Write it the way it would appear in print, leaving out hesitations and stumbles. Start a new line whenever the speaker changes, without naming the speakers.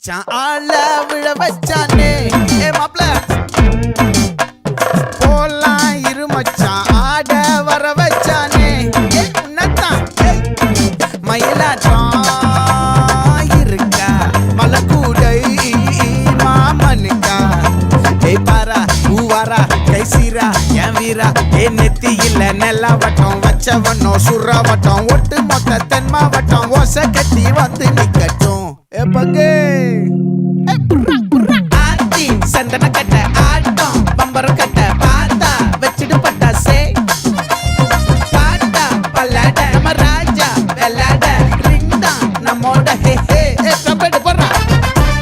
மச்சான் ஆள விழ வச்சானே ஏ மாப்ள போலாம் இரு மச்சான் ஆட வர வச்சானே ஏ உன்னதான் மயிலாட்டம் இருக்கா மலக்கூடை மாமனுக்கா ஏய் பாரா பூவாரா கைசீரா என் வீரா ஏ நெத்தி இல்ல நெல்லா வட்டம் வச்சவனோ சுறா வட்டம் ஒட்டு மொத்த தென் மாவட்டம் ஓசை கட்டி வந்து நிக்கட்டும் ஏ பங்கே